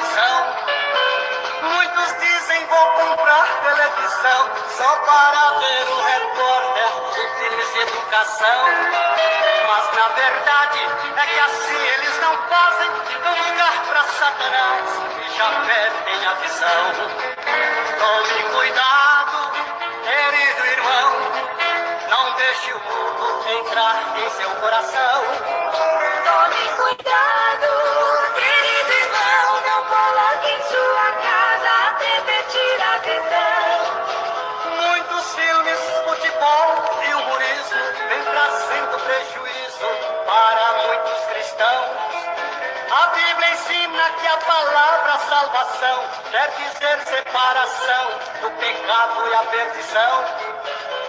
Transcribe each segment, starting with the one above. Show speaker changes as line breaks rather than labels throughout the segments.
televisão. Muitos dizem vou comprar televisão só para ver o repórter de filmes de educação. Mas na verdade é que assim eles não fazem lugar para Satanás e já perdem a visão. Tome cuidado, querido irmão, não deixe o mundo entrar em seu coração.
Tome cuidado, querido irmão, não coloque em sua casa a TV tira a visão.
Muitos filmes, futebol e humorismo vem trazendo prejuízo para muitos cristãos. A Bíblia ensina que a palavra salvação quer dizer separação do pecado e a perdição.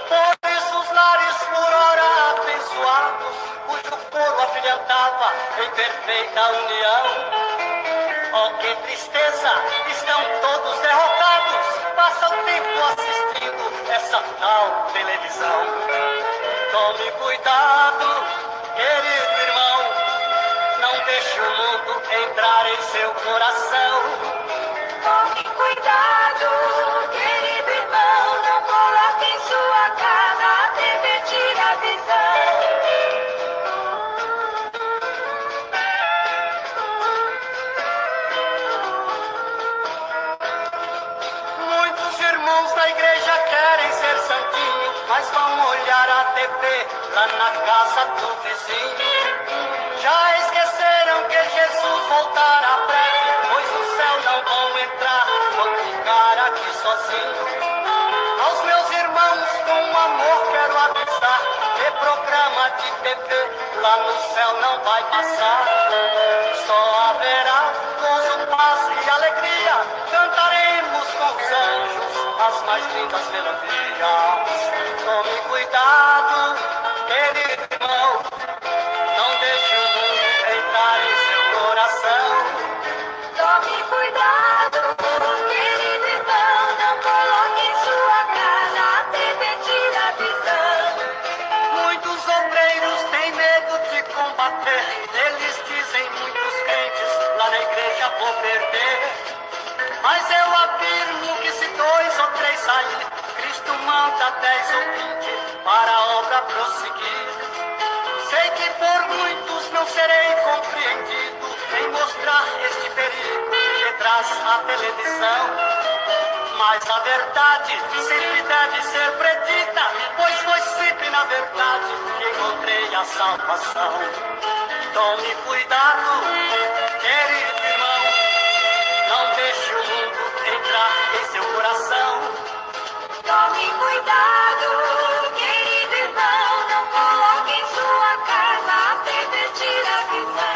Por isso os lares por hora abençoados, cujo coro afilhantava em perfeita união. Oh, que tristeza, estão todos derrotados, passa o tempo assistindo essa tal televisão. Tome cuidado, querido irmão, não deixe o mundo entrar em seu coração.
Tome cuidado, querido irmão, não coloque em sua casa a TV tira a visão.
Muitos irmãos da igreja querem ser santinho, mas vão olhar a TV lá na casa do vizinho. Já esqueceram que Jesus voltará breve, pois no céu não vão entrar, vão ficar aqui sozinhos. Aos meus irmãos com amor quero avisar, que programa de TV lá no céu não vai passar. Só haverá gozo, paz e alegria, cantaremos com os anjos as mais lindas melodias. Tome cuidado, querido irmão, não deixe o mundo entrar em seu coração.
Tome cuidado, querido irmão, não coloque em sua casa a TV tira a visão.
Muitos obreiros têm medo de combater, eles dizem muitos crentes lá na igreja vou perder. Mas eu afirmo que se 2 ou 3 sair, Cristo manda 10 ou 20 para a obra prosseguir. Sei que por muitos não serei compreendido em mostrar este perigo que traz a televisão. Mas a verdade sempre deve ser predita, pois foi sempre na verdade que encontrei a salvação. Tome cuidado, querido irmão, não deixe o mundo entrar em seu coração.
Tome cuidado, querido irmão, não coloque em sua casa a TV tira a visão.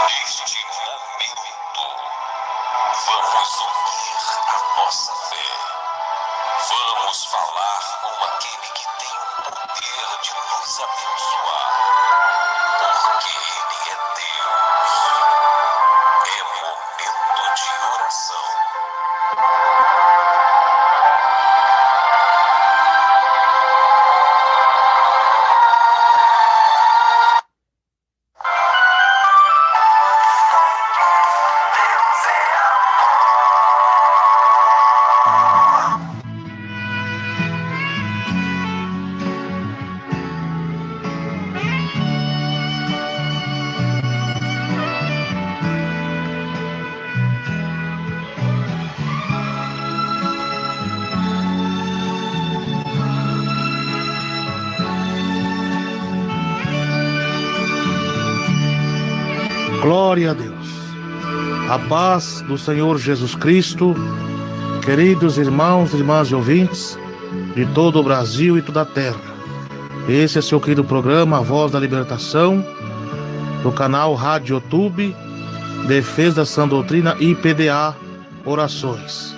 Neste momento, vamos unir a nossa fé. Vamos falar com aquele que tem o poder de nos abençoar, porque Ele é Deus. É momento de oração.
Glória a Deus. A paz do Senhor Jesus Cristo, queridos irmãos, irmãs e ouvintes de todo o Brasil e toda a terra. Esse é seu querido programa, A Voz da Libertação, do canal Rádio YouTube, Defesa da Sã Doutrina e IPDA Orações.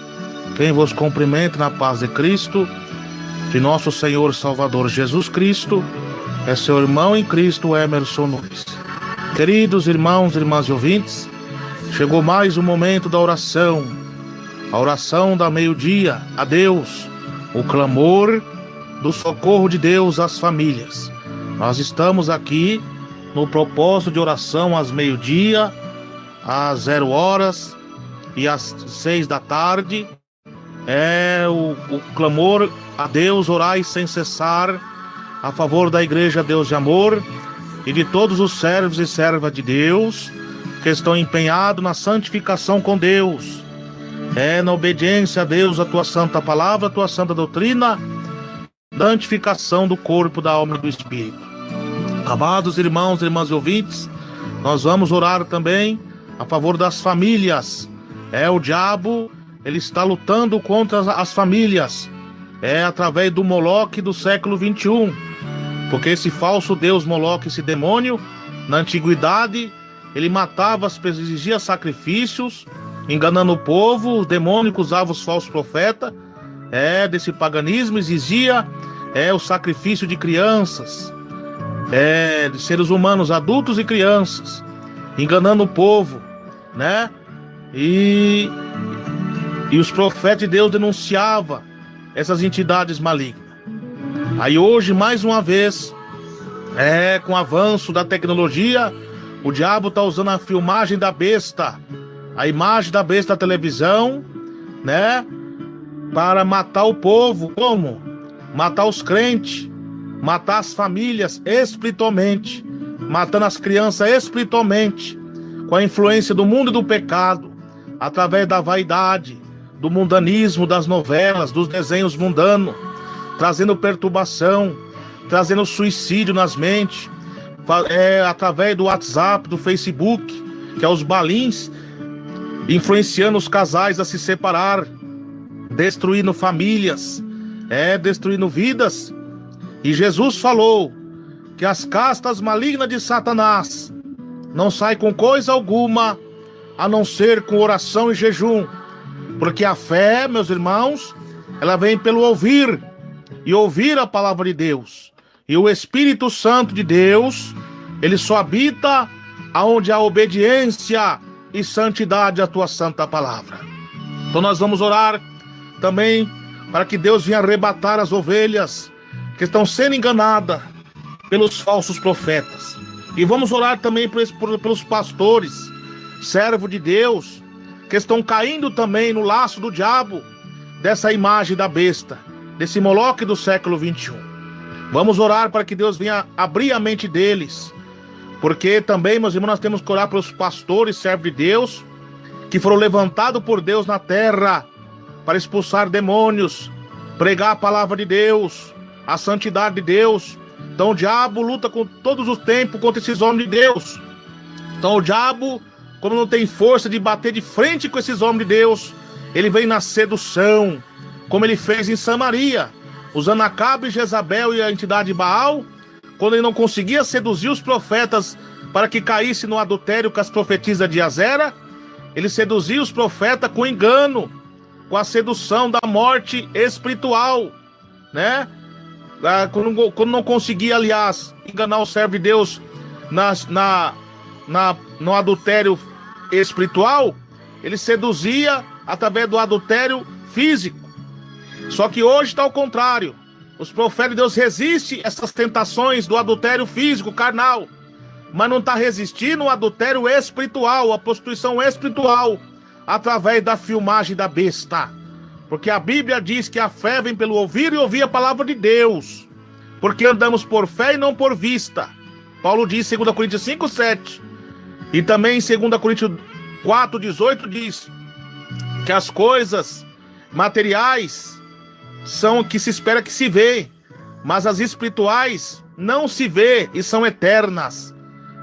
Quem vos cumprimenta na paz de Cristo, de nosso Senhor Salvador Jesus Cristo, é seu irmão em Cristo, Emerson Nunes. Queridos irmãos e irmãs e ouvintes, Chegou mais o momento da oração, a oração da meio-dia a Deus, o clamor do socorro de Deus às famílias. Nós estamos aqui no propósito de oração às meio-dia, às 0 horas e às 6 da tarde. É o clamor a Deus, orai sem cessar, a favor da Igreja Deus de Amor e de todos os servos e servas de Deus que estão empenhados na santificação com Deus, na obediência a Deus, a tua santa palavra, a tua santa doutrina, santificação do corpo, da alma e do espírito. Amados irmãos e irmãs ouvintes, nós vamos orar também a favor das famílias. O diabo, ele está lutando contra as famílias, através do Moloque do século 21, porque esse falso Deus Moloque, esse demônio, na antiguidade, ele matava, exigia sacrifícios, enganando o povo. O demônio usava os falsos profetas, desse paganismo, exigia o sacrifício de crianças, de seres humanos, adultos e crianças, enganando o povo, né? E os profetas de Deus denunciavam essas entidades malignas. Aí hoje, mais uma vez, com o avanço da tecnologia, o diabo está usando a filmagem da besta, a imagem da besta da televisão, né? Para matar o povo. Como? Matar os crentes, matar as famílias espiritualmente, matando as crianças espiritualmente, com a influência do mundo e do pecado, através da vaidade, do mundanismo, das novelas, dos desenhos mundanos, trazendo perturbação, trazendo suicídio nas mentes, através do WhatsApp, do Facebook, que é os balins, influenciando os casais a se separar, destruindo famílias, destruindo vidas. E Jesus falou que as castas malignas de Satanás não saem com coisa alguma, a não ser com oração e jejum, porque a fé, meus irmãos, ela vem pelo ouvir, e ouvir a palavra de Deus. E o Espírito Santo de Deus, ele só habita aonde há obediência e santidade à tua santa palavra. Então nós vamos orar também para que Deus venha arrebatar as ovelhas que estão sendo enganadas pelos falsos profetas. E vamos orar também pelos pastores, servos de Deus, que estão caindo também no laço do diabo, dessa imagem da besta, desse Moloque do século 21. Vamos orar para que Deus venha abrir a mente deles, porque também, meus irmãos, nós temos que orar pelos pastores, servos de Deus, que foram levantados por Deus na terra para expulsar demônios, pregar a palavra de Deus, a santidade de Deus. Então o diabo luta com todos os tempos contra esses homens de Deus. Então o diabo, como não tem força de bater de frente com esses homens de Deus, ele vem na sedução, como ele fez em Samaria, usando Acabe, Jezabel e a entidade Baal, quando ele não conseguia seduzir os profetas para que caíssem no adultério com as profetisas de Azera, ele seduzia os profetas com engano, com a sedução da morte espiritual, né? Quando não conseguia, aliás, enganar o servo de Deus no adultério espiritual, ele seduzia através do adultério físico. Só que hoje está ao contrário. Os profetas de Deus resistem a essas tentações do adultério físico, carnal, mas não está resistindo ao adultério espiritual, a prostituição espiritual, através da filmagem da besta. Porque a Bíblia diz que a fé vem pelo ouvir e ouvir a palavra de Deus. Porque andamos por fé e não por vista. Paulo diz em 2 Coríntios 5:7. E também em 2 Coríntios 4:18 diz que as coisas materiais são o que se espera que se vê, mas as espirituais não se vê e são eternas.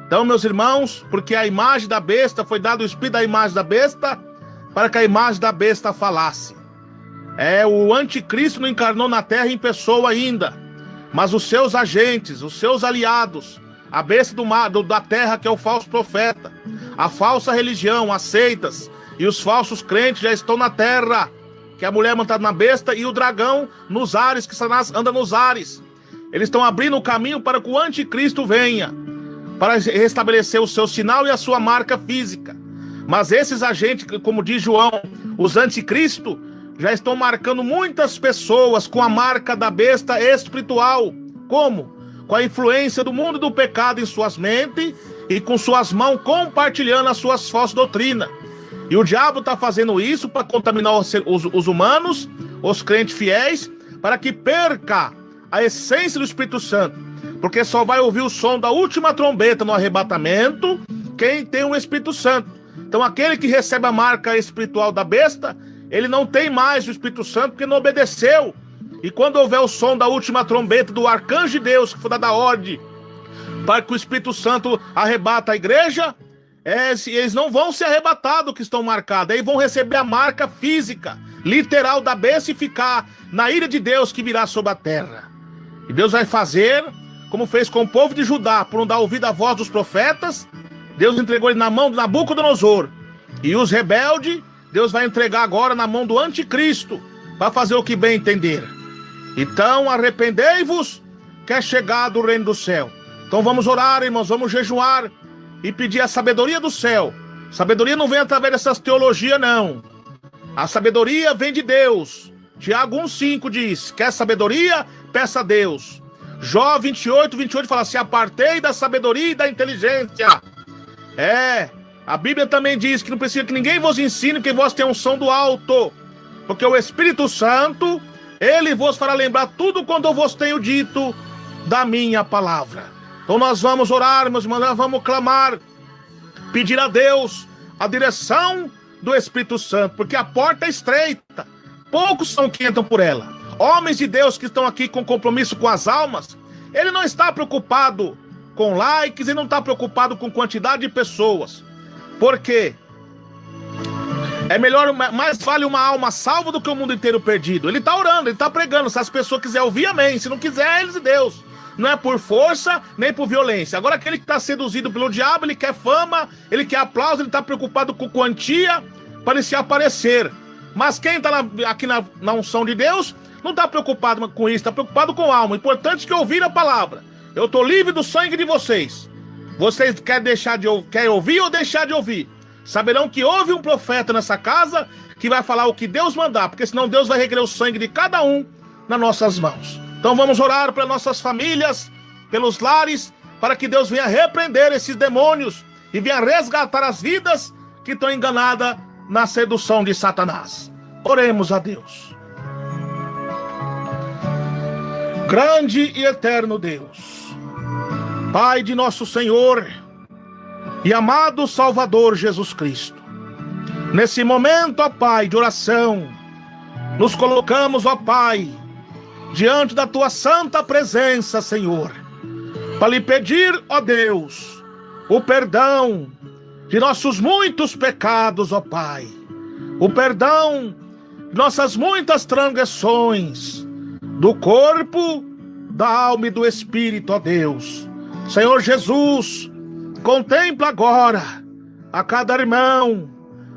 Então, meus irmãos, porque a imagem da besta, foi dado o espírito da imagem da besta, para que a imagem da besta falasse. O anticristo não encarnou na terra em pessoa ainda, mas os seus agentes, os seus aliados, a besta da terra, que é o falso profeta, a falsa religião, as seitas e os falsos crentes já estão na terra, que é a mulher montada na besta e o dragão nos ares, que Satanás anda nos ares. Eles estão abrindo o caminho para que o anticristo venha, para restabelecer o seu sinal e a sua marca física, Mas esses agentes, como diz João, os anticristo, já estão marcando muitas pessoas com a marca da besta espiritual. Como? Com a influência do mundo do pecado em suas mentes e com suas mãos compartilhando as suas falsas doutrinas. E o diabo está fazendo isso para contaminar os humanos, os crentes fiéis, para que perca a essência do Espírito Santo. Porque só vai ouvir o som da última trombeta no arrebatamento quem tem o Espírito Santo. Então aquele que recebe a marca espiritual da besta, ele não tem mais o Espírito Santo porque não obedeceu. E quando houver o som da última trombeta do arcanjo de Deus, que foi dada a ordem para que o Espírito Santo arrebata a igreja, eles não vão ser arrebatados que estão marcados. Aí vão receber a marca física, literal da besta e ficar na ira de Deus que virá sobre a terra. E Deus vai fazer como fez com o povo de Judá, por não dar ouvido à voz dos profetas. Deus entregou ele na mão de Nabucodonosor. E os rebeldes, Deus vai entregar agora na mão do anticristo, para fazer o que bem entender. Então arrependei-vos, que é chegado o reino do céu. Então vamos orar, irmãos, vamos jejuar e pedir a sabedoria do céu. Sabedoria não vem através dessas teologias, não. A sabedoria vem de Deus. Tiago 1,5 diz: quer sabedoria? Peça a Deus. Jó 28 fala: se apartei da sabedoria e da inteligência. A Bíblia também diz que não precisa que ninguém vos ensine, porque vós tem unção do alto. Porque o Espírito Santo, ele vos fará lembrar tudo quando eu vos tenho dito da minha palavra. Então nós vamos orar, meus irmãos, nós vamos clamar, pedir a Deus a direção do Espírito Santo, porque a porta é estreita, poucos são que entram por ela. Homens de Deus que estão aqui com compromisso com as almas, ele não está preocupado com likes, ele não está preocupado com quantidade de pessoas, porque é melhor, mais vale uma alma salva do que o mundo inteiro perdido. Ele está orando, ele está pregando. Se as pessoas quiserem ouvir, amém. Se não quiser, eles e Deus. Não é por força, nem por violência. Agora aquele que está seduzido pelo diabo, ele quer fama, ele quer aplauso, ele está preocupado com quantia para ele se aparecer. Mas quem está aqui na unção de Deus, não está preocupado com isso, está preocupado com a alma. Importante que ouvir a palavra. Eu estou livre do sangue de vocês. Vocês querem ouvir ou deixar de ouvir? Saberão que houve um profeta nessa casa que vai falar o que Deus mandar, porque senão Deus vai requerer o sangue de cada um nas nossas mãos. Então vamos orar para nossas famílias, pelos lares, para que Deus venha repreender esses demônios e venha resgatar as vidas que estão enganadas na sedução de Satanás. Oremos a Deus. Grande e eterno Deus, Pai de nosso Senhor e amado Salvador Jesus Cristo, nesse momento, ó Pai, de oração, nos colocamos, ó Pai, diante da Tua santa presença, Senhor, para lhe pedir, ó Deus, o perdão de nossos muitos pecados, ó Pai, o perdão de nossas muitas transgressões, do corpo, da alma e do espírito, ó Deus. Senhor Jesus, contempla agora a cada irmão,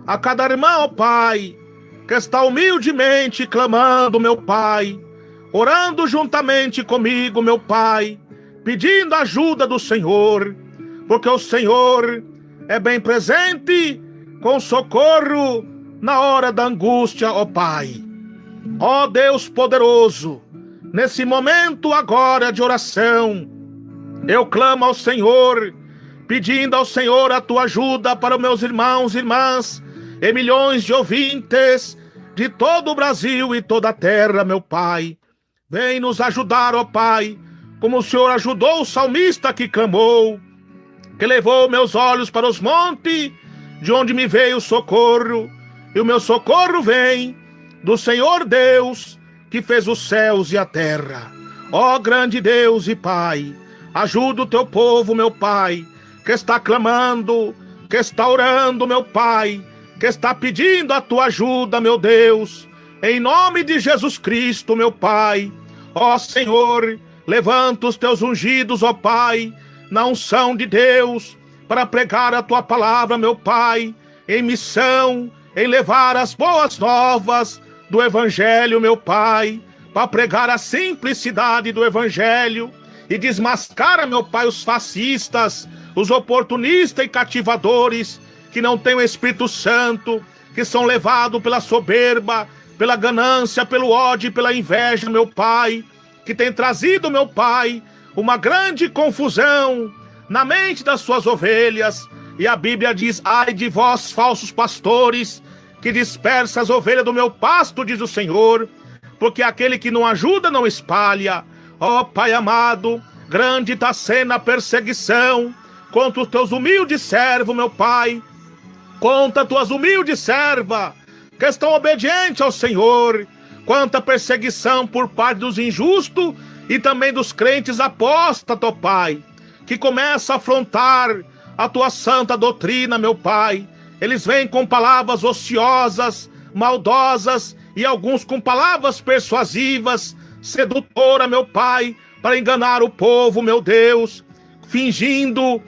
ó Pai, que está humildemente clamando, meu Pai, orando juntamente comigo, meu Pai, pedindo a ajuda do Senhor, porque o Senhor é bem presente com socorro na hora da angústia, ó Pai. Ó Deus poderoso, nesse momento agora de oração, eu clamo ao Senhor, pedindo ao Senhor a Tua ajuda para os meus irmãos e irmãs, e milhões de ouvintes de todo o Brasil e toda a terra, meu Pai. Vem nos ajudar, ó Pai, como o Senhor ajudou o salmista que clamou, que levou meus olhos para os montes, de onde me veio o socorro, e o meu socorro vem do Senhor Deus, que fez os céus e a terra. Ó grande Deus e Pai, ajuda o Teu povo, meu Pai, que está clamando, que está orando, meu Pai, que está pedindo a Tua ajuda, meu Deus, em nome de Jesus Cristo, meu Pai. Ó Senhor, levanta os Teus ungidos, ó Pai, na unção de Deus, para pregar a Tua palavra, meu Pai, em missão, em levar as boas novas do Evangelho, meu Pai, para pregar a simplicidade do Evangelho e desmascara, meu Pai, os fascistas, os oportunistas e cativadores que não têm o Espírito Santo, que são levados pela soberba, pela ganância, pelo ódio e pela inveja, meu Pai, que tem trazido, meu Pai, uma grande confusão na mente das suas ovelhas. E a Bíblia diz: ai de vós, falsos pastores, que dispersa as ovelhas do meu pasto, diz o Senhor, porque aquele que não ajuda não espalha. Ó Pai amado, grande está sendo a perseguição contra os teus humildes servos, meu Pai, contra tuas humildes servas, que estão obedientes ao Senhor. Quanta perseguição por parte dos injustos e também dos crentes apóstatas, ó Pai, que começa a afrontar a tua santa doutrina, meu Pai. Eles vêm com palavras ociosas, maldosas, e alguns com palavras persuasivas, sedutora, meu Pai, para enganar o povo, meu Deus, fingindo,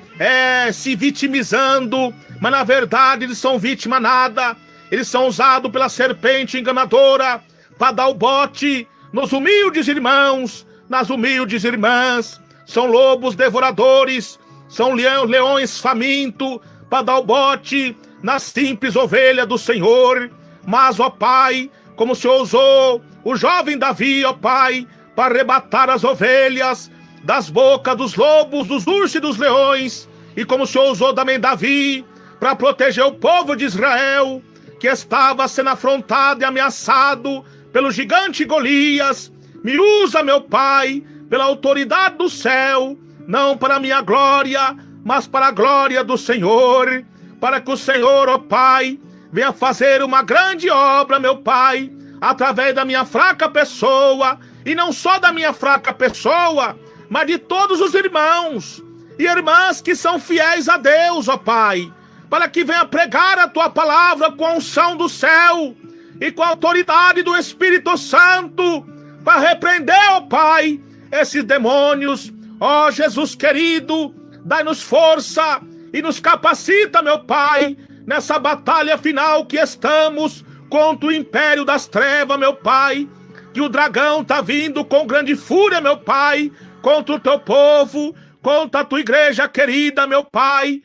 se vitimizando, mas na verdade eles são vítima nada. Eles são usados pela serpente enganadora para dar o bote nos humildes irmãos, nas humildes irmãs. São lobos devoradores, são leões famintos para dar o bote na simples ovelha do Senhor. Mas, ó Pai, como o Senhor usou o jovem Davi, ó Pai, para arrebatar as ovelhas das bocas dos lobos, dos ursos e dos leões, e como o Senhor usou também Davi para proteger o povo de Israel, que estava sendo afrontado e ameaçado pelo gigante Golias, me usa, meu Pai, pela autoridade do céu, não para a minha glória, mas para a glória do Senhor, para que o Senhor, ó Pai, venha fazer uma grande obra, meu Pai, através da minha fraca pessoa, e não só da minha fraca pessoa, mas de todos os irmãos e irmãs que são fiéis a Deus, ó Pai, para que venha pregar a tua palavra com a unção do céu e com a autoridade do Espírito Santo, para repreender, ó Pai, esses demônios. Ó Jesus querido, dai-nos força e nos capacita, meu Pai, nessa batalha final que estamos contra o império das trevas, meu Pai, que o dragão está vindo com grande fúria, meu Pai, contra o teu povo, contra a tua igreja querida, meu Pai.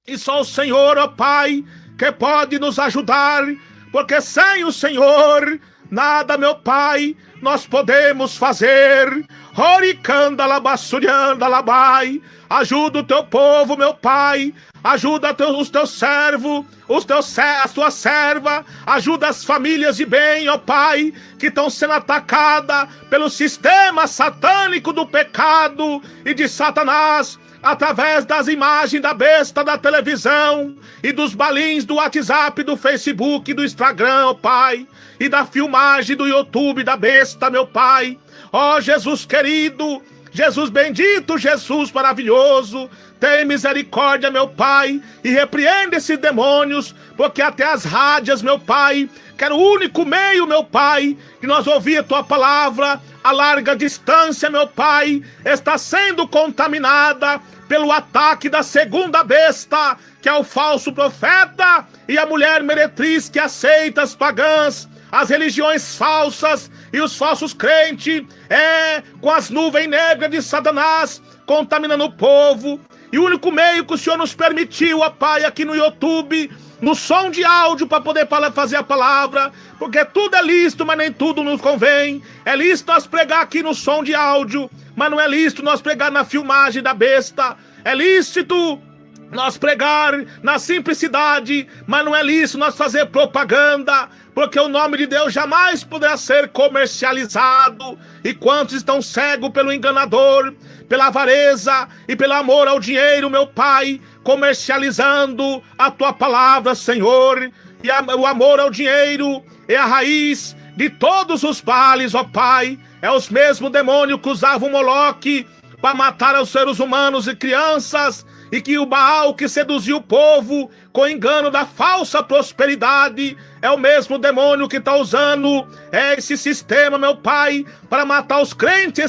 E só o Senhor, ó Pai, que pode nos ajudar, porque sem o Senhor, nada, meu Pai, nós podemos fazer. Oricanda labassurianda labai. Ajuda o teu povo, meu Pai. Ajuda os teus servos, as tuas servas. Ajuda as famílias de bem, ó Pai, que estão sendo atacadas pelo sistema satânico do pecado e de Satanás, através das imagens da besta da televisão e dos balins do WhatsApp, do Facebook, do Instagram, ó Pai, e da filmagem do YouTube da besta, meu Pai. Ó Jesus querido, Jesus bendito, Jesus maravilhoso, tem misericórdia, meu Pai, e repreende esses demônios, porque até as rádios, meu Pai, que era o único meio, meu Pai, que nós ouvia tua palavra a larga distância, meu Pai, está sendo contaminada pelo ataque da segunda besta, que é o falso profeta e a mulher meretriz que aceita as pagãs, as religiões falsas e os falsos crentes, com as nuvens negras de Satanás, contaminando o povo. E o único meio que o Senhor nos permitiu, ó Pai, aqui no YouTube, no som de áudio, para poder fazer a palavra, porque tudo é lícito, mas nem tudo nos convém. É lícito nós pregar aqui no som de áudio, mas não é lícito nós pregar na filmagem da besta. É lícito nós pregar na simplicidade, mas não é lícito nós fazer propaganda, porque o nome de Deus jamais poderá ser comercializado. E quantos estão cegos pelo enganador, pela avareza e pelo amor ao dinheiro, meu Pai, comercializando a tua palavra, Senhor. E o amor ao dinheiro é a raiz de todos os males, ó Pai. É os mesmos demônios que usavam Moloque para matar os seres humanos e crianças, e que o Baal que seduziu o povo com engano da falsa prosperidade, é o mesmo demônio que está usando esse sistema, meu Pai, para matar os crentes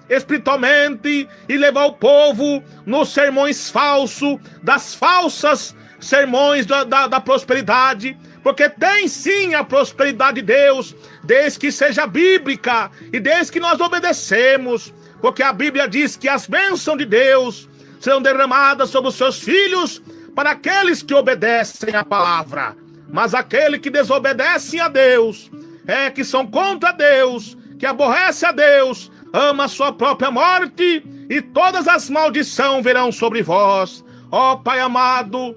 espiritualmente, e levar o povo nos sermões falsos, das falsas sermões da prosperidade, porque tem sim a prosperidade de Deus, desde que seja bíblica e desde que nós obedecemos, porque a Bíblia diz que as bênçãos de Deus serão derramadas sobre os seus filhos para aqueles que obedecem à palavra. Mas aquele que desobedece a Deus, que são contra Deus, que aborrece a Deus, ama a sua própria morte, e todas as maldições virão sobre vós. Ó Pai amado,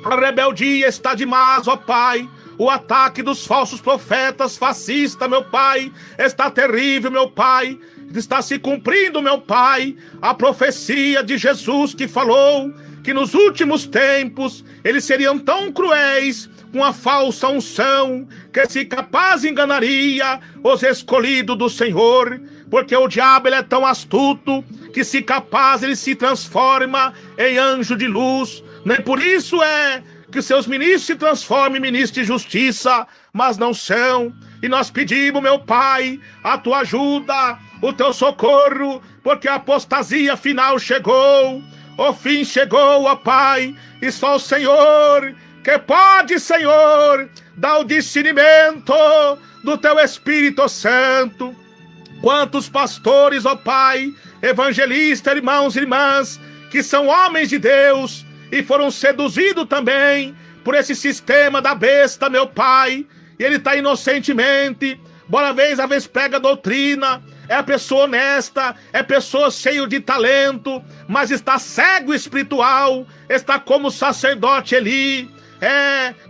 a rebeldia está demais, ó Pai. O ataque dos falsos profetas fascistas, meu Pai, está terrível, meu Pai. Está se cumprindo, meu Pai, a profecia de Jesus que falou que nos últimos tempos eles seriam tão cruéis com a falsa unção, que se capaz enganaria os escolhidos do Senhor, porque o diabo ele é tão astuto que se capaz ele se transforma em anjo de luz. Nem por isso é que seus ministros se transformem em ministros de justiça, mas não são. E nós pedimos, meu Pai, a tua ajuda, o teu socorro, porque a apostasia final chegou, o fim chegou, ó Pai, e só o Senhor que pode, Senhor, dar o discernimento do teu Espírito Santo. Quantos pastores, ó Pai, evangelistas, irmãos e irmãs, que são homens de Deus e foram seduzidos também por esse sistema da besta, meu Pai, e ele está inocentemente, bora vez a vez prega a doutrina, é a pessoa honesta, é pessoa cheia de talento, mas está cego espiritual, está como o sacerdote Eli,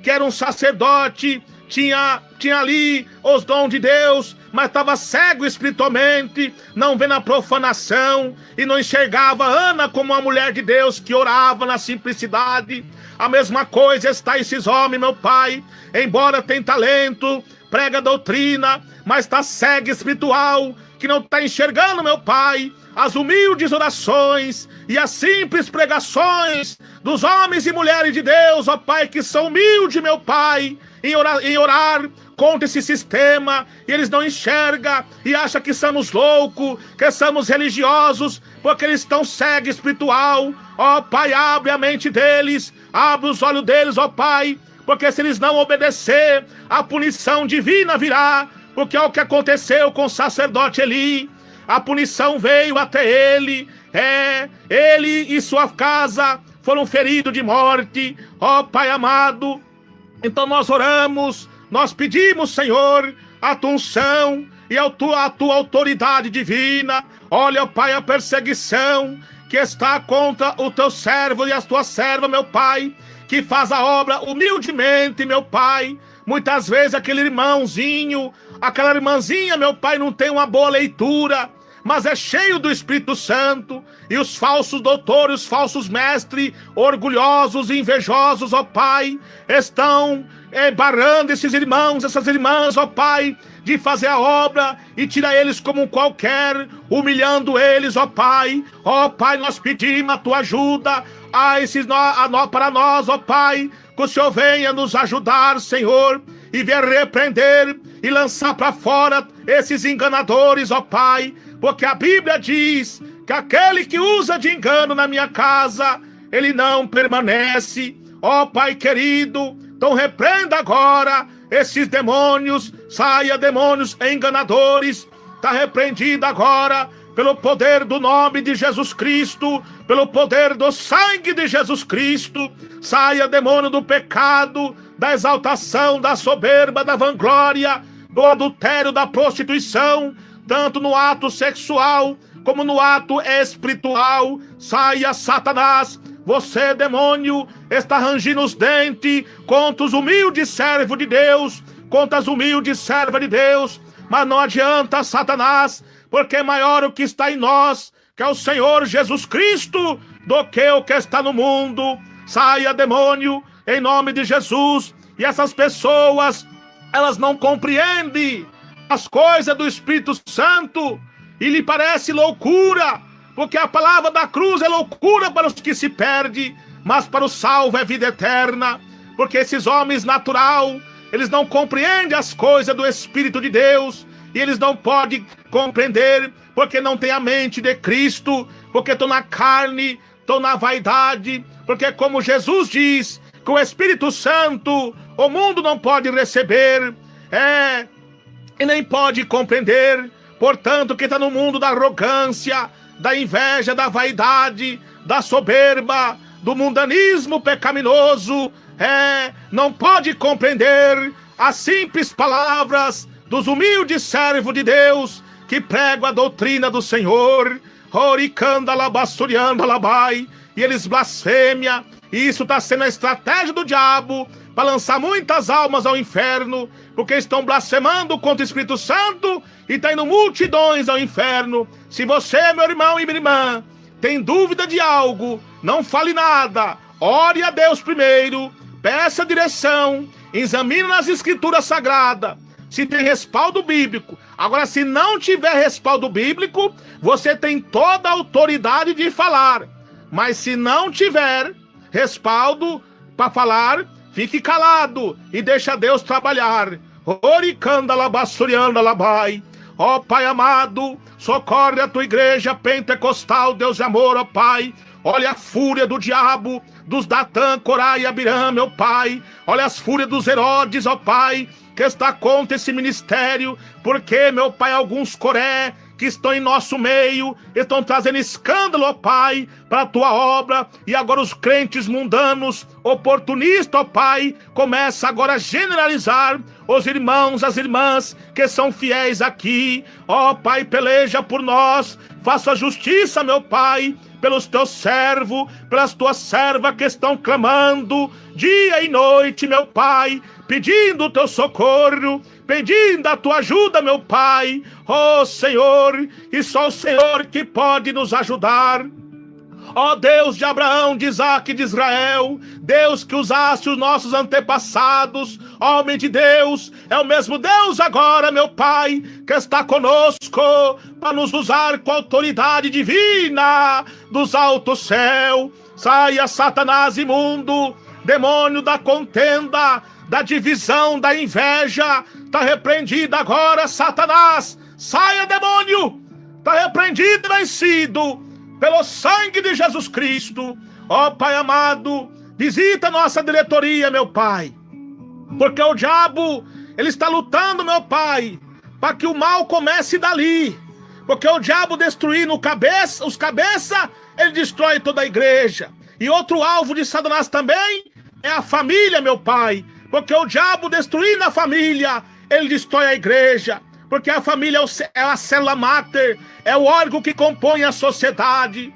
que era um sacerdote, tinha ali os dons de Deus, mas estava cego espiritualmente, não vendo a profanação, e não enxergava Ana como uma mulher de Deus que orava na simplicidade. A mesma coisa está esses homens, meu Pai, embora tenha talento, prega doutrina, mas está cego espiritual, que não está enxergando, meu Pai, as humildes orações e as simples pregações dos homens e mulheres de Deus, ó Pai, que são humildes, meu Pai, em orar contra esse sistema, e eles não enxergam e acham que somos loucos, que somos religiosos, porque eles estão cegos espiritual. Ó Pai, abre a mente deles, abre os olhos deles, ó Pai, porque se eles não obedecer, a punição divina virá, porque é o que aconteceu com o sacerdote Eli. A punição veio até ele, ele e sua casa foram feridos de morte, ó Pai amado. Então nós oramos, nós pedimos, Senhor, a tua unção e a tua autoridade divina. Olha, ó Pai, a perseguição que está contra o teu servo e a tua serva, meu Pai, que faz a obra humildemente, meu Pai. Muitas vezes aquele irmãozinho, aquela irmãzinha, meu Pai, não tem uma boa leitura, mas é cheio do Espírito Santo, e os falsos doutores, os falsos mestres, orgulhosos e invejosos, ó Pai, estão barrando esses irmãos, essas irmãs, ó Pai, de fazer a obra, e tira eles como um qualquer, humilhando eles, ó Pai. Ó Pai, nós pedimos a tua ajuda, para nós, ó Pai, que o Senhor venha nos ajudar, Senhor, e venha repreender e lançar para fora esses enganadores, ó Pai, porque a Bíblia diz que aquele que usa de engano na minha casa, ele não permanece. Ó Pai querido, então repreenda agora esses demônios, saia demônios enganadores, está repreendido agora pelo poder do nome de Jesus Cristo, pelo poder do sangue de Jesus Cristo. Saia demônio do pecado, da exaltação, da soberba, da vanglória, do adultério, da prostituição, tanto no ato sexual como no ato espiritual. Saia, Satanás. Você, demônio, está rangindo os dentes contra os humildes servos de Deus, contra as humildes servas de Deus. Mas não adianta, Satanás, porque é maior o que está em nós, que é o Senhor Jesus Cristo, do que o que está no mundo. Saia, demônio, em nome de Jesus. E essas pessoas, elas não compreendem as coisas do Espírito Santo, e lhe parece loucura, porque a palavra da cruz é loucura para os que se perdem, mas para o salvo é vida eterna. Porque esses homens natural, eles não compreendem as coisas do Espírito de Deus, e eles não podem compreender, porque não têm a mente de Cristo, porque estão na carne, estão na vaidade, porque como Jesus diz, que o Espírito Santo, o mundo não pode receber, e nem pode compreender. Portanto, quem está no mundo da arrogância, da inveja, da vaidade, da soberba, do mundanismo pecaminoso, não pode compreender as simples palavras dos humildes servos de Deus que pregam a doutrina do Senhor. E eles blasfêmia. E isso está sendo a estratégia do diabo para lançar muitas almas ao inferno, porque estão blasfemando contra o Espírito Santo e está indo multidões ao inferno. Se você, meu irmão e minha irmã, tem dúvida de algo, não fale nada. Ore a Deus primeiro, peça direção, examine nas escrituras sagradas se tem respaldo bíblico. Agora, se não tiver respaldo bíblico, você tem toda a autoridade de falar. Mas se não tiver respaldo para falar, fique calado e deixa Deus trabalhar. Ó Pai amado, socorre a tua igreja pentecostal, Deus de amor, ó Pai. Olha a fúria do diabo, dos Datã, Corá e Abirã, meu Pai. Olha as fúrias dos Herodes, ó Pai, que está contra esse ministério, porque, meu Pai, alguns Coré que estão em nosso meio, estão trazendo escândalo, ó Pai, para a tua obra, e agora os crentes mundanos, oportunistas, ó Pai, começa agora a generalizar os irmãos, as irmãs que são fiéis aqui. Ó Pai, peleja por nós, faça a justiça, meu Pai, pelos teus servos, pelas tuas servas que estão clamando dia e noite, meu Pai, pedindo o teu socorro, pedindo a tua ajuda, meu Pai. Ó Senhor, e só o Senhor que pode nos ajudar. Ó Deus de Abraão, de Isaque e de Israel, Deus que usaste os nossos antepassados, homem de Deus, é o mesmo Deus agora, meu Pai, que está conosco para nos usar com autoridade divina dos altos céus. Saia, Satanás imundo, demônio da contenda, da divisão, da inveja, está repreendido agora, Satanás. Saia, demônio, está repreendido e vencido pelo sangue de Jesus Cristo. Ó Pai amado, visita nossa diretoria, meu Pai, porque o diabo, ele está lutando, meu Pai, para que o mal comece dali, porque o diabo destruindo os cabeças, ele destrói toda a igreja. E outro alvo de Satanás também é a família, meu Pai, porque o diabo destruindo a família, ele destrói a igreja. Porque a família é a célula máter, é o órgão que compõe a sociedade.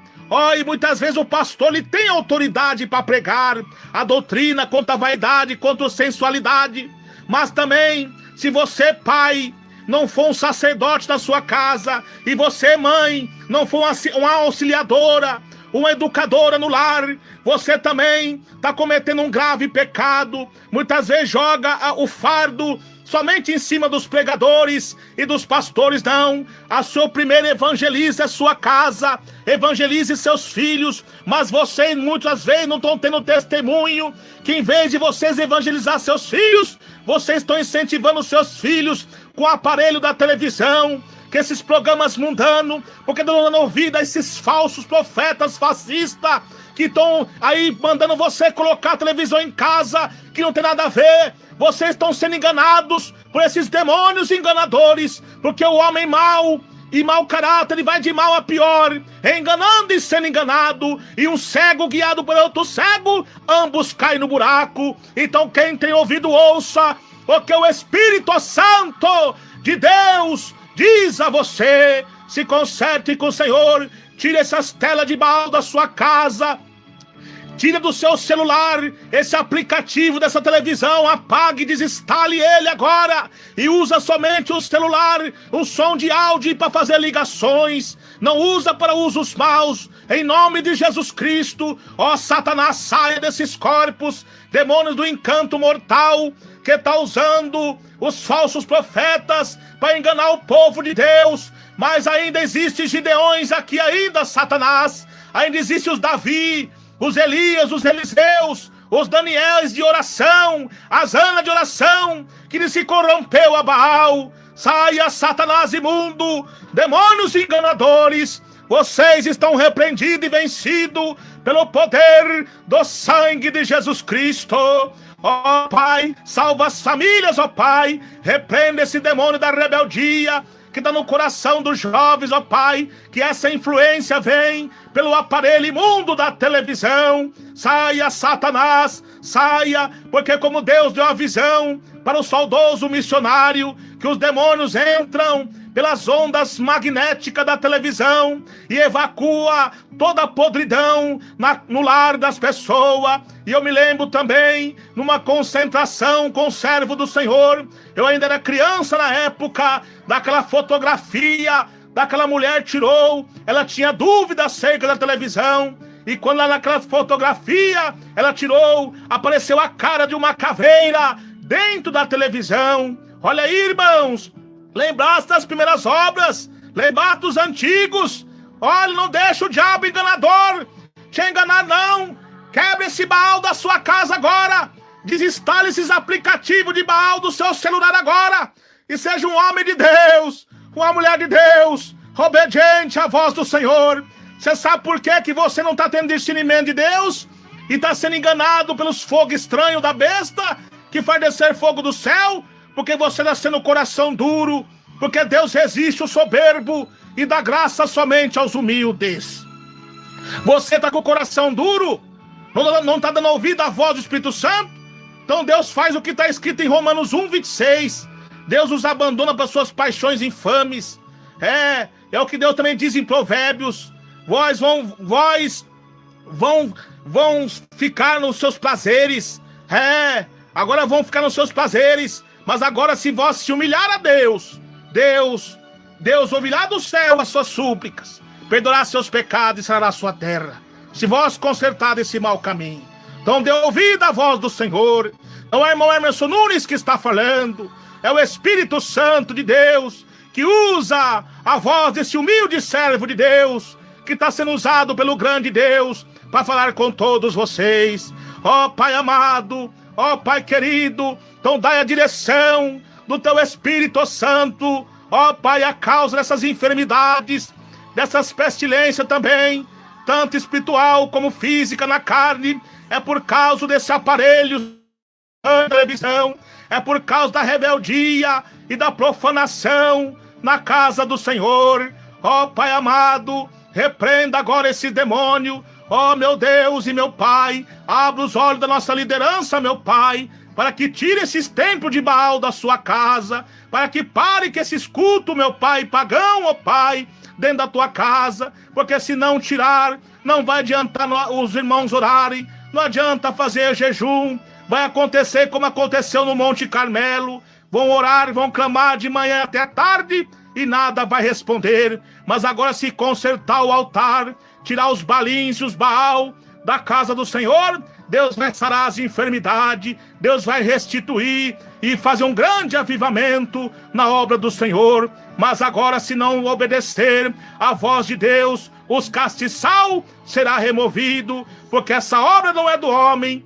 E muitas vezes o pastor, ele tem autoridade para pregar a doutrina contra a vaidade, contra a sensualidade. Mas também, se você, pai, não for um sacerdote da sua casa, e você, mãe, não for uma auxiliadora, uma educadora no lar, você também está cometendo um grave pecado. Muitas vezes joga o fardo somente em cima dos pregadores e dos pastores. Não, a sua primeira evangelize a sua casa, evangelize seus filhos, mas vocês muitas vezes não estão tendo testemunho, que em vez de vocês evangelizar seus filhos, vocês estão incentivando seus filhos com o aparelho da televisão, que esses programas mundanos, porque estão dando ouvido a esses falsos profetas fascistas, que estão aí mandando você colocar a televisão em casa, que não tem nada a ver. Vocês estão sendo enganados por esses demônios enganadores, porque o homem mau e mau caráter, ele vai de mal a pior, enganando e sendo enganado, e um cego guiado por outro cego, ambos caem no buraco. Então quem tem ouvido ouça, porque o Espírito Santo de Deus diz a você: se conserte com o Senhor, tire essas telas de Baal da sua casa, tira do seu celular esse aplicativo dessa televisão, apague e desinstale ele agora, e usa somente o celular, um som de áudio para fazer ligações, não usa para usos maus, em nome de Jesus Cristo. Ó Satanás, saia desses corpos, demônios do encanto mortal, que está usando os falsos profetas para enganar o povo de Deus. Mas ainda existem Gideões aqui ainda, Satanás, ainda existem os Davi, os Elias, os Eliseus, os Daniéis de oração, as Ana de oração, que se corrompeu a Baal. Saia, Satanás imundo, demônios enganadores, vocês estão repreendidos e vencidos pelo poder do sangue de Jesus Cristo. Ó Pai, salva as famílias, ó Pai. Repreenda esse demônio da rebeldia que está no coração dos jovens, ó Pai. Que essa influência vem pelo aparelho imundo da televisão. Saia, Satanás, saia, porque como Deus deu a visão para o saudoso missionário, que os demônios entram pelas ondas magnéticas da televisão e evacua toda a podridão no lar das pessoas. E eu me lembro também, numa concentração com o servo do Senhor, eu ainda era criança na época, daquela fotografia, daquela mulher tirou, ela tinha dúvida acerca da televisão, e quando lá naquela fotografia ela tirou, apareceu a cara de uma caveira dentro da televisão. Olha aí, irmãos, lembrar das primeiras obras, lembrar dos antigos. Olha, não deixa o diabo enganador te enganar, não. Quebre esse Baal da sua casa agora. Desinstale esses aplicativos de Baal do seu celular agora. E seja um homem de Deus, uma mulher de Deus, obediente à voz do Senhor. Você sabe por que você não está tendo discernimento de Deus? E está sendo enganado pelos fogos estranhos da besta, que faz descer fogo do céu? Porque você está sendo coração duro. Porque Deus resiste o soberbo e dá graça somente aos humildes. Você está com o coração duro? Não está dando ouvido à voz do Espírito Santo? Então Deus faz o que está escrito em Romanos 1:26. Deus os abandona para suas paixões infames. É o que Deus também diz em Provérbios. Vós vão ficar nos seus prazeres. Agora vão ficar nos seus prazeres. Mas agora, se vós se humilhar a Deus, Deus ouvirá do céu as suas súplicas, perdoará seus pecados e sarará a sua terra, se vós consertar esse mau caminho. Então dê ouvido à voz do Senhor. Não é irmão Emerson Nunes que está falando, é o Espírito Santo de Deus, que usa a voz desse humilde servo de Deus, que está sendo usado pelo grande Deus, para falar com todos vocês. Ó Pai amado, ó Pai querido, então dai a direção do teu Espírito Santo, ó Pai, a causa dessas enfermidades, dessas pestilências também, tanto espiritual como física na carne, é por causa desse aparelho da televisão, é por causa da rebeldia e da profanação na casa do Senhor. Ó Pai amado, repreenda agora esse demônio. Ó meu Deus e meu Pai, abra os olhos da nossa liderança, meu Pai, para que tire esses templos de Baal da sua casa, para que pare que esses cultos, meu Pai, pagão, ó Pai, dentro da tua casa, porque se não tirar, não vai adiantar os irmãos orarem, não adianta fazer jejum, vai acontecer como aconteceu no Monte Carmelo, vão orar, vão clamar de manhã até tarde, e nada vai responder. Mas agora, se consertar o altar, tirar os balins e os Baal da casa do Senhor, Deus vai sarar as enfermidades, Deus vai restituir e fazer um grande avivamento na obra do Senhor. Mas agora, se não obedecer à voz de Deus, os castiçal será removido, porque essa obra não é do homem,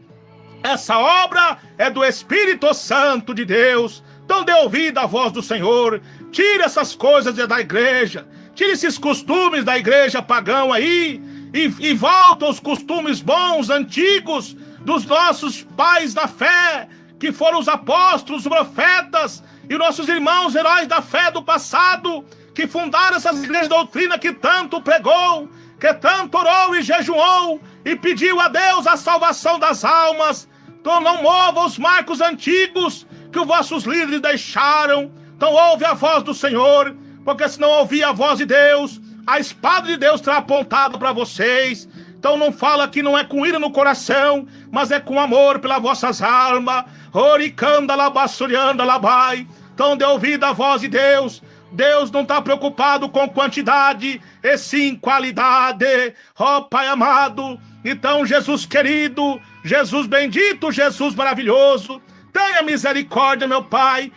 essa obra é do Espírito Santo de Deus. Então dê ouvido à voz do Senhor, tire essas coisas da igreja, tire esses costumes da igreja pagão aí, e volta aos costumes bons, antigos, dos nossos pais da fé, que foram os apóstolos, os profetas, e nossos irmãos heróis da fé do passado, que fundaram essas igrejas de doutrina que tanto pregou, que tanto orou e jejuou, e pediu a Deus a salvação das almas. Então não mova os marcos antigos que os vossos líderes deixaram. Então ouve a voz do Senhor, porque se não ouvir a voz de Deus, a espada de Deus será apontada para vocês. Então não fala que não é com ira no coração, mas é com amor pelas vossas almas. Oricanda labassurianda labai. Então dê ouvido à voz de Deus. Deus não está preocupado com quantidade, e sim qualidade. Ó Pai amado, então Jesus querido, Jesus bendito, Jesus maravilhoso, tenha misericórdia, meu Pai,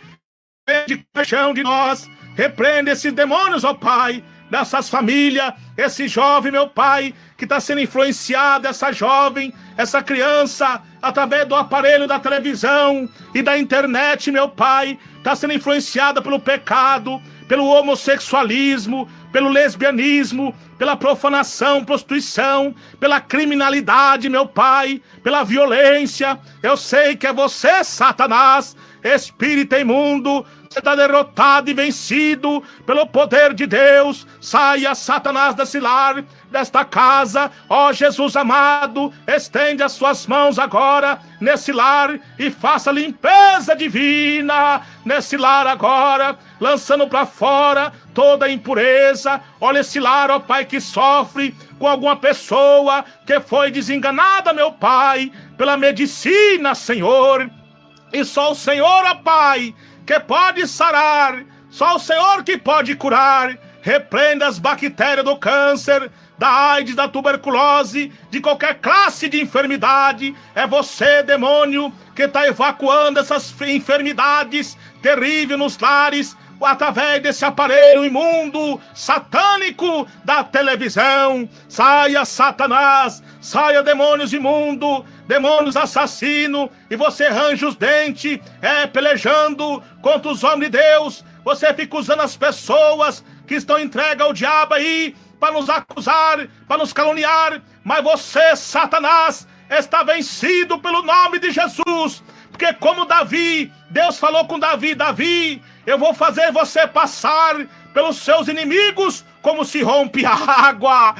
de paixão de nós, repreenda esses demônios, ó Pai, dessas famílias, esse jovem, meu Pai, que está sendo influenciado, essa jovem, essa criança, através do aparelho da televisão e da internet, meu Pai, está sendo influenciada pelo pecado, pelo homossexualismo, pelo lesbianismo, pela profanação, prostituição, pela criminalidade, meu Pai, pela violência. Eu sei que é você, Satanás, espírito imundo. Você está derrotado e vencido pelo poder de Deus. Saia, Satanás, desse lar, desta casa. Ó Jesus amado, estende as suas mãos agora nesse lar e faça limpeza divina nesse lar agora, lançando para fora toda a impureza. Olha esse lar, ó Pai, que sofre com alguma pessoa que foi desenganada, meu Pai, pela medicina, Senhor. E só o Senhor, ó Pai, que pode sarar, só o Senhor que pode curar. Repreenda as bactérias do câncer, da AIDS, da tuberculose, de qualquer classe de enfermidade. É você, demônio, que está evacuando essas enfermidades terríveis nos lares, através desse aparelho imundo, satânico da televisão. Saia, Satanás, saia, demônios imundos, demônios assassinos, e você arranja os dentes, pelejando contra os homens de Deus. Você fica usando as pessoas que estão entregues ao diabo aí, para nos acusar, para nos caluniar, mas você, Satanás, está vencido pelo nome de Jesus, porque como Davi, Deus falou com Davi: Davi, eu vou fazer você passar pelos seus inimigos como se rompe a água.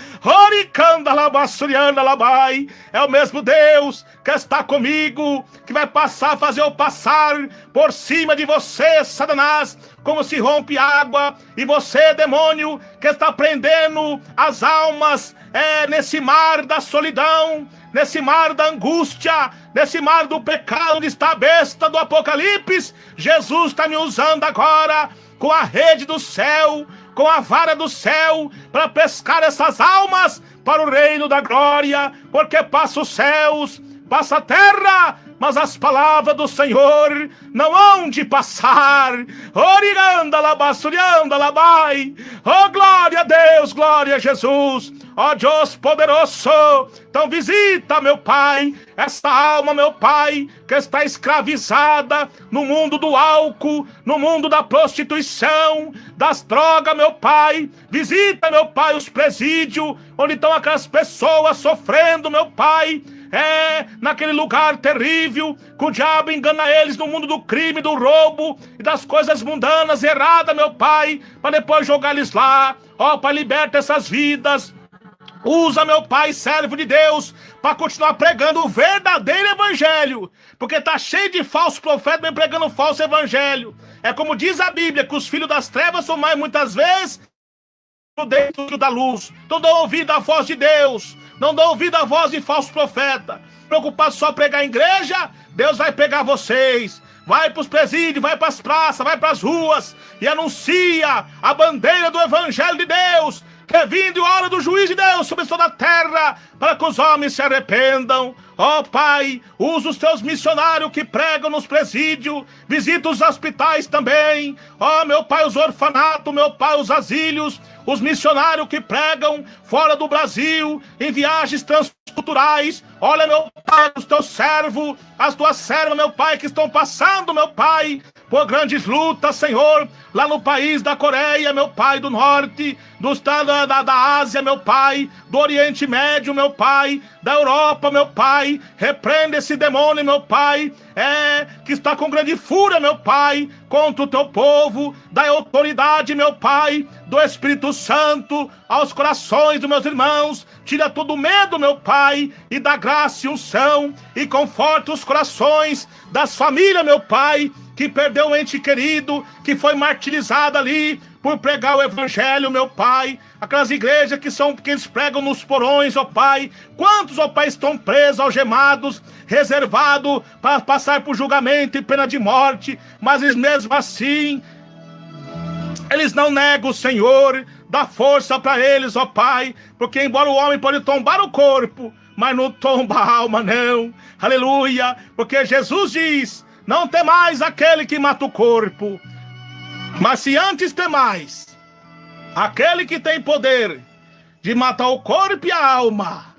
É o mesmo Deus que está comigo, que vai fazer eu passar por cima de você, Satanás, como se rompe água. E você, demônio, que está prendendo as almas nesse mar da solidão, nesse mar da angústia, nesse mar do pecado, onde está a besta do Apocalipse. Jesus está me usando agora com a rede do céu, com a vara do céu, para pescar essas almas para o reino da glória, porque passa os céus, passa a terra, mas as palavras do Senhor não hão de passar. Oh, glória a Deus, glória a Jesus. Ó Deus poderoso, então visita, meu Pai, essa alma, meu Pai, que está escravizada no mundo do álcool, no mundo da prostituição, das drogas, meu Pai. Visita, meu Pai, os presídios, onde estão aquelas pessoas sofrendo, meu Pai, naquele lugar terrível, que o diabo engana eles no mundo do crime, do roubo e das coisas mundanas, erradas, meu Pai, para depois jogar eles lá. Ó Pai, liberta essas vidas. Usa, meu Pai, servo de Deus, para continuar pregando o verdadeiro evangelho, porque está cheio de falsos profetas vem pregando o falso evangelho. É como diz a Bíblia, que os filhos das trevas são mais muitas vezes dentro da luz. Não dão ouvido à voz de Deus, não dão ouvido à voz de falso profeta. Preocupado só pregar em igreja, Deus vai pegar vocês. Vai para os presídios, vai para as praças, vai para as ruas e anuncia a bandeira do evangelho de Deus, que é vindo a hora do juízo de Deus sobre toda a terra, para que os homens se arrependam. Ó Pai, usa os teus missionários que pregam nos presídios, visita os hospitais também. Ó meu Pai, os orfanatos, meu Pai, os asílios, os missionários que pregam fora do Brasil, em viagens transculturais. Olha, meu Pai, os teus servos, as tuas servas, meu Pai, que estão passando, meu Pai, por grandes lutas, Senhor, lá no país da Coreia, meu Pai, do Norte, do estado da Ásia, meu Pai, do Oriente Médio, meu Pai, da Europa, meu Pai. Repreenda esse demônio, meu Pai, que está com grande fúria, meu Pai, contra o teu povo. Dá autoridade, meu Pai, do Espírito Santo aos corações dos meus irmãos. Tira todo o medo, meu Pai, e dá graça e unção, e conforta os corações das famílias, meu Pai, que perdeu um ente querido, que foi martirizado ali por pregar o evangelho, meu Pai. Aquelas igrejas que eles pregam nos porões, ó Pai. Quantos, ó Pai, estão presos, algemados, reservados para passar por julgamento e pena de morte, mas eles mesmo assim, eles não negam o Senhor. Dá força para eles, ó Pai, porque embora o homem pode tombar o corpo, mas não tomba a alma, não. Aleluia, porque Jesus diz: não temais aquele que mata o corpo, mas se antes temais aquele que tem poder de matar o corpo e a alma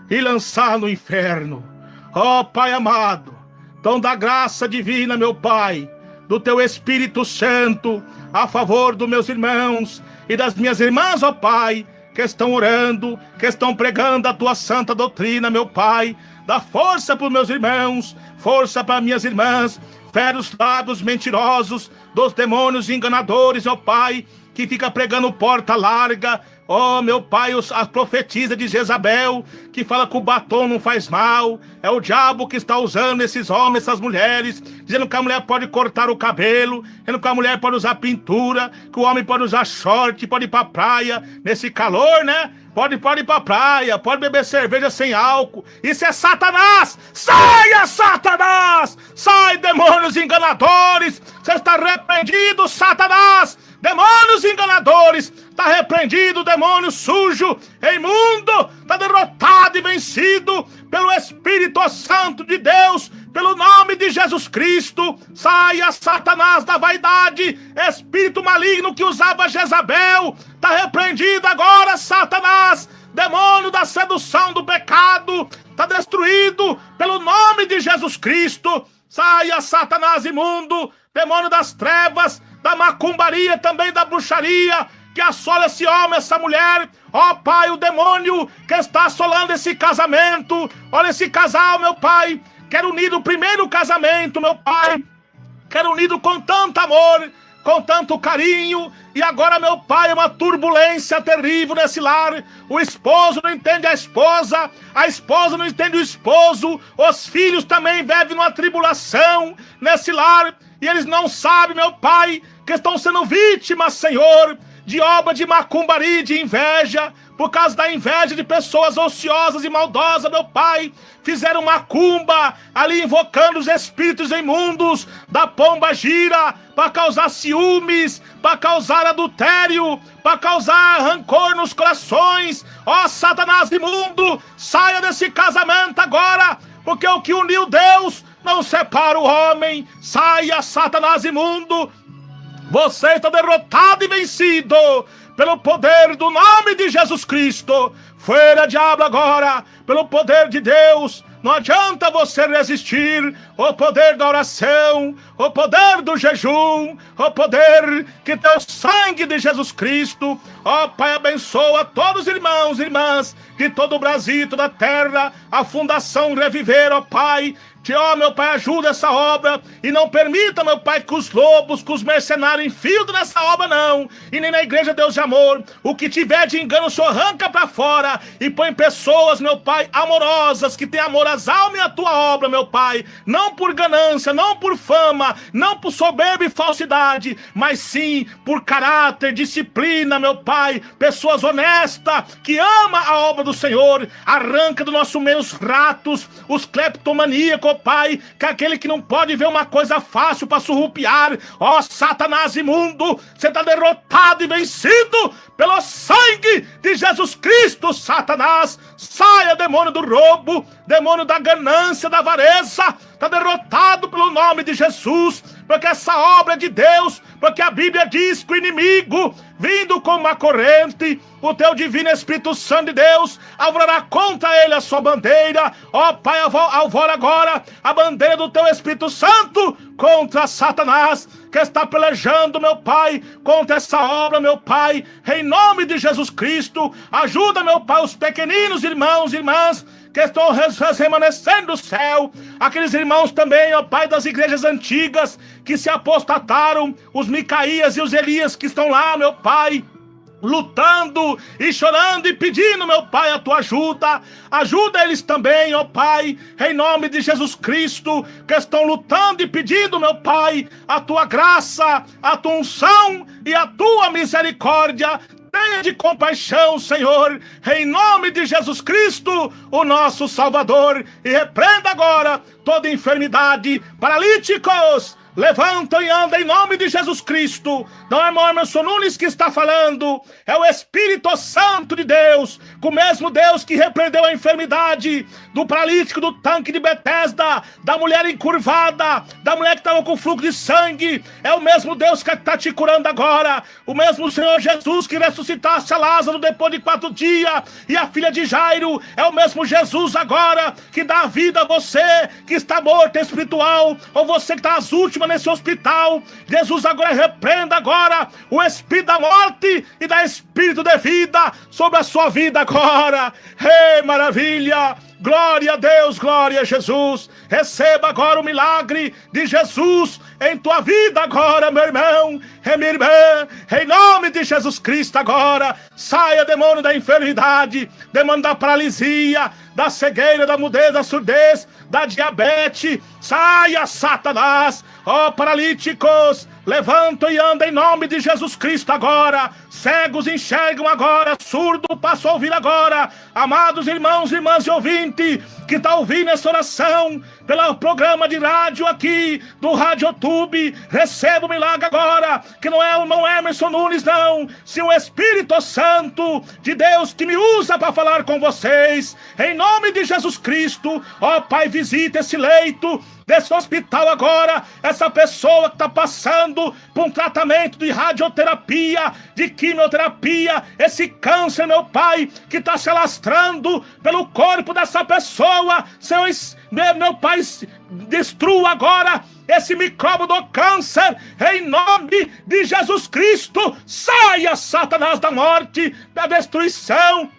e lançar no inferno. Ó Pai amado, então dá graça divina, meu Pai, do teu Espírito Santo a favor dos meus irmãos e das minhas irmãs, ó Pai, que estão orando, que estão pregando a tua santa doutrina, meu Pai. Dá força para os meus irmãos, força para minhas irmãs. Fere os lábios mentirosos dos demônios enganadores, ó Pai, que fica pregando porta larga. Ó, meu Pai, a profetisa de Jezabel, que fala que o batom não faz mal. É o diabo que está usando esses homens, essas mulheres, dizendo que a mulher pode cortar o cabelo, dizendo que a mulher pode usar pintura, que o homem pode usar short, pode ir pra praia, nesse calor, né? Pode ir pra praia, pode beber cerveja sem álcool. Isso é Satanás! Saia, Satanás! Sai, demônios enganadores! Você está repreendido, Satanás! Demônios enganadores! Está repreendido, demônio sujo, imundo! Está derrotado e vencido pelo Espírito Santo de Deus, pelo nome de Jesus Cristo. Saia, Satanás, da vaidade, espírito maligno que usava Jezabel. Está repreendido agora, Satanás, demônio da sedução do pecado. Está destruído pelo nome de Jesus Cristo. Saia, Satanás imundo, demônio das trevas, da macumbaria, também da bruxaria, que assola esse homem, essa mulher. Ó Pai, o demônio que está assolando esse casamento. Olha esse casal, meu Pai, que era unido no primeiro casamento, meu Pai, que era unido com tanto amor, com tanto carinho, e agora, meu Pai, é uma turbulência terrível nesse lar. O esposo não entende a esposa não entende o esposo, os filhos também vivem numa tribulação nesse lar, e eles não sabem, meu Pai, que estão sendo vítimas, Senhor, de obra de macumbaria, de inveja, por causa da inveja de pessoas ociosas e maldosas, meu Pai. Fizeram macumba ali, invocando os espíritos imundos da pomba gira, para causar ciúmes, para causar adultério, para causar rancor nos corações. Ó Satanás imundo, saia desse casamento agora, porque o que uniu Deus não separa o homem. Saia, Satanás imundo. Você está derrotado e vencido pelo poder do nome de Jesus Cristo. Fora, diabo, agora, pelo poder de Deus. Não adianta você resistir. O poder da oração, o poder do jejum, o poder que tem o sangue de Jesus Cristo. Ó Pai, abençoa todos os irmãos e irmãs de todo o Brasil, toda a terra, a Fundação Reviver, ó Pai. Ó, meu Pai, ajuda essa obra e não permita, meu Pai, que os lobos, que os mercenários infiltrem nessa obra, não. E nem na Igreja Deus de Amor. O que tiver de engano, o Senhor arranca para fora e põe pessoas, meu Pai, amorosas, que têm amor às almas e à tua obra, meu Pai. Não por ganância, não por fama, não por soberba e falsidade, mas sim por caráter, disciplina, meu Pai. Pessoas honestas, que amam a obra do Senhor. Arranca do nosso meio os ratos, os cleptomaníacos, Pai, que é aquele que não pode ver uma coisa fácil para surrupiar. Ó Satanás imundo, você está derrotado e vencido pelo sangue de Jesus Cristo, Satanás. Saia, demônio do roubo, demônio da ganância, da avareza. Está derrotado pelo nome de Jesus, porque essa obra é de Deus, porque a Bíblia diz que o inimigo, vindo como uma corrente, o teu divino Espírito Santo de Deus alvorará contra ele a sua bandeira. Ó Pai, alvora agora a bandeira do teu Espírito Santo contra Satanás, que está pelejando, meu Pai, contra essa obra, meu Pai, em nome de Jesus Cristo. Ajuda, meu Pai, os pequeninos irmãos e irmãs que estão remanescendo no céu, aqueles irmãos também, ó Pai, das igrejas antigas que se apostataram, os Micaías e os Elias que estão lá, meu Pai, lutando e chorando e pedindo, meu Pai, a tua ajuda. Ajuda eles também, ó Pai, em nome de Jesus Cristo, que estão lutando e pedindo, meu Pai, a tua graça, a tua unção e a tua misericórdia. Tenha de compaixão, Senhor, em nome de Jesus Cristo, o nosso Salvador, e repreenda agora toda enfermidade. Paralíticos, levantam e andam em nome de Jesus Cristo. Não é irmão Emerson Nunes que está falando, é o Espírito Santo de Deus, o mesmo Deus que repreendeu a enfermidade do paralítico do tanque de Betesda, da mulher encurvada, da mulher que estava com fluxo de sangue. É o mesmo Deus que está te curando agora, o mesmo Senhor Jesus que ressuscitasse a Lázaro depois de 4 dias, e a filha de Jairo. É o mesmo Jesus agora que dá vida a você que está morto espiritual, ou você que está às últimas nesse hospital. Jesus, agora repreenda agora o espírito da morte e da espírito de vida sobre a sua vida agora. Maravilha! Glória a Deus, glória a Jesus. Receba agora o milagre de Jesus em tua vida agora, meu irmão e minha irmã. Em nome de Jesus Cristo agora, saia demônio da enfermidade, demônio da paralisia, da cegueira, da mudez, da surdez, da diabetes. Saia, Satanás. Ó paralíticos, levantam e andam em nome de Jesus Cristo agora. Cegos enxergam agora, surdo passam a ouvir agora. Amados irmãos e irmãs e ouvinte que está ouvindo essa oração pelo programa de rádio aqui do RadioTube, receba o milagre agora, que não é o irmão Emerson Nunes não, sim o Espírito Santo de Deus que me usa para falar com vocês, em nome de Jesus Cristo. Ó Pai, visita esse leito desse hospital agora, essa pessoa que está passando por um tratamento de radioterapia, de quimioterapia, esse câncer, meu Pai, que está se alastrando pelo corpo dessa pessoa. Senhor, meu Pai, destrua agora esse micróbio do câncer, em nome de Jesus Cristo. Saia, Satanás, da morte, da destruição.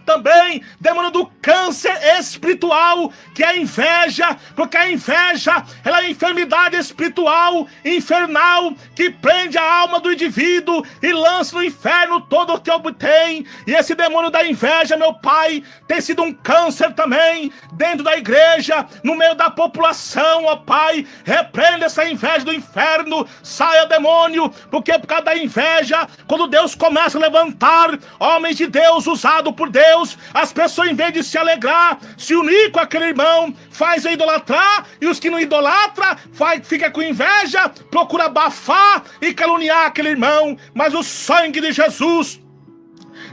Também, demônio do câncer espiritual, que é a inveja, porque a inveja, ela é a enfermidade espiritual, infernal, que prende a alma do indivíduo e lança no inferno todo o que obtém. E esse demônio da inveja, meu Pai, tem sido um câncer também, dentro da igreja, no meio da população, ó Pai. Repreenda essa inveja do inferno, saia, demônio, porque por causa da inveja, quando Deus começa a levantar homens de Deus, usados por Deus, as pessoas, em vez de se alegrar, se unir com aquele irmão, faz a idolatrar, e os que não idolatram, fica com inveja, procura abafar e caluniar aquele irmão. Mas o sangue de Jesus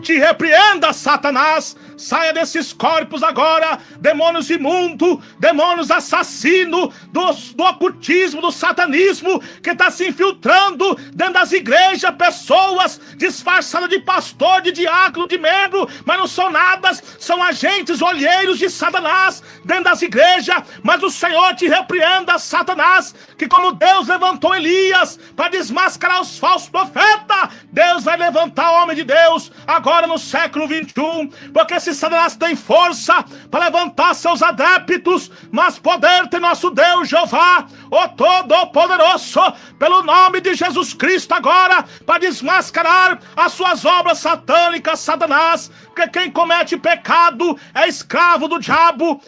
te repreenda, Satanás. Saia desses corpos agora, demônios imundos, demônios assassinos, do ocultismo, do satanismo, que está se infiltrando dentro das igrejas, pessoas disfarçadas de pastor, de diácono, de membro, mas não são nada, são agentes olheiros de Satanás dentro das igrejas. Mas o Senhor te repreenda, Satanás, que como Deus levantou Elias para desmascarar os falsos profetas, Deus vai levantar o homem de Deus agora no século 21, porque esse Satanás tem força para levantar seus adeptos, mas poder tem nosso Deus Jeová, o Todo-Poderoso, pelo nome de Jesus Cristo agora, para desmascarar as suas obras satânicas, Satanás, porque quem comete pecado é escravo do diabo.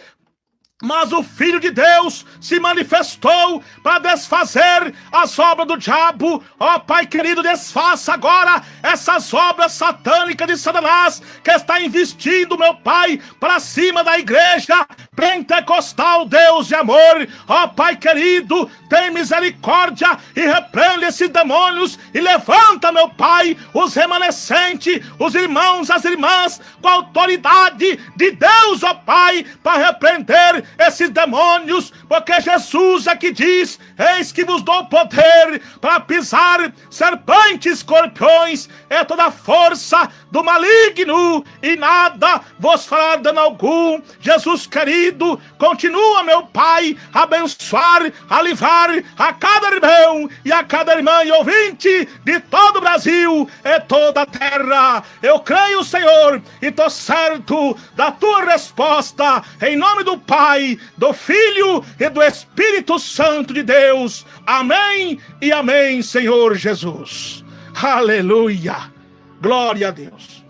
Mas o Filho de Deus se manifestou para desfazer as obras do diabo. Ó Pai querido, desfaça agora essas obras satânicas de Satanás, que está investindo, meu Pai, para cima da igreja pentecostal, Deus de amor. Ó Pai querido, tem misericórdia e repreende esses demônios e levanta, meu Pai, os remanescentes, os irmãos, as irmãs, com a autoridade de Deus, ó Pai, para repreender esses demônios, porque Jesus é que diz: eis que vos dou poder para pisar serpentes, escorpiões, é toda a força do maligno, e nada vos fará dano algum. Jesus querido, continua, meu Pai, a abençoar, a livrar a cada irmão e a cada irmã e ouvinte de todo o Brasil e toda a terra. Eu creio, Senhor, e estou certo da tua resposta, em nome do Pai, do Filho e do Espírito Santo de Deus. Amém e amém, Senhor Jesus. Aleluia. Glória a Deus.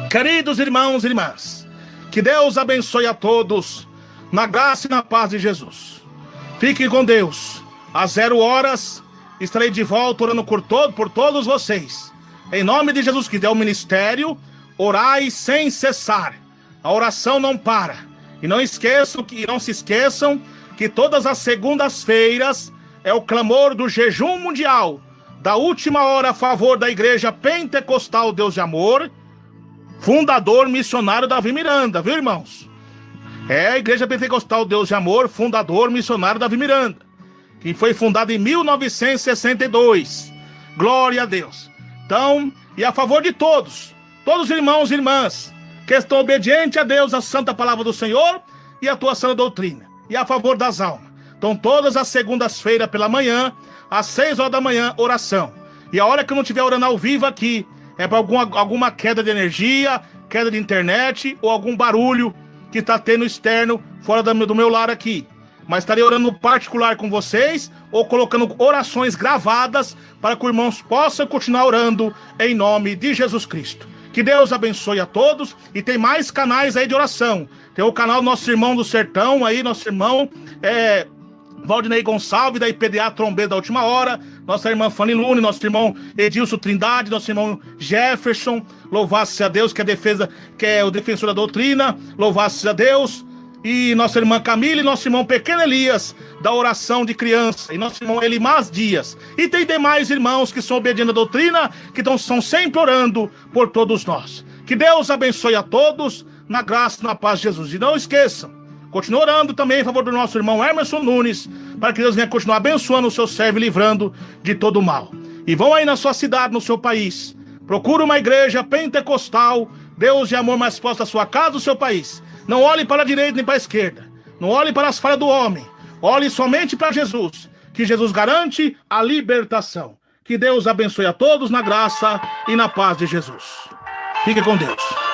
Queridos irmãos e irmãs, que Deus abençoe a todos na graça e na paz de Jesus. Fiquem com Deus. Às 0 horas estarei de volta orando por todos vocês. Em nome de Jesus Cristo. É o ministério Orai Sem Cessar. A oração não para. E não se esqueçam que todas as segundas-feiras é o clamor do jejum mundial da última hora a favor da Igreja Pentecostal Deus de Amor, fundador missionário Davi Miranda, viu, irmãos? É a Igreja Pentecostal Deus de Amor, fundador missionário Davi Miranda, que foi fundada em 1962. Glória a Deus. Então, e a favor de todos os irmãos e irmãs que estão obedientes a Deus, a santa palavra do Senhor e a tua sã doutrina, e a favor das almas. Então, todas as segundas-feiras pela manhã, às 6 horas da manhã, oração. E a hora que eu não estiver orando ao vivo aqui, é para alguma queda de energia, queda de internet ou algum barulho que está tendo externo fora do meu lar aqui. Mas estarei orando no particular com vocês ou colocando orações gravadas para que os irmãos possam continuar orando em nome de Jesus Cristo. Que Deus abençoe a todos. E tem mais canais aí de oração. Tem o canal do nosso irmão do sertão aí, nosso irmão Valdinei Gonçalves, da IPDA Trombeta da Última Hora, nossa irmã Fanny Lune, nosso irmão Edilson Trindade, nosso irmão Jefferson, louvado-se a Deus, que é o defensor da doutrina, louvado-se a Deus, e nossa irmã Camila e nosso irmão Pequeno Elias, da oração de criança, e nosso irmão Elimás Dias, e tem demais irmãos que são obedientes à doutrina, que estão sempre orando por todos nós. Que Deus abençoe a todos, na graça e na paz de Jesus. E não esqueçam, continue orando também em favor do nosso irmão Emerson Nunes, para que Deus venha continuar abençoando o seu servo e livrando de todo o mal. E vão aí na sua cidade, no seu país, procure uma igreja pentecostal, Deus de amor mais próximo da sua casa, do seu país. Não olhe para a direita nem para a esquerda, não olhe para as falhas do homem, olhe somente para Jesus, que Jesus garante a libertação. Que Deus abençoe a todos na graça e na paz de Jesus. Fique com Deus.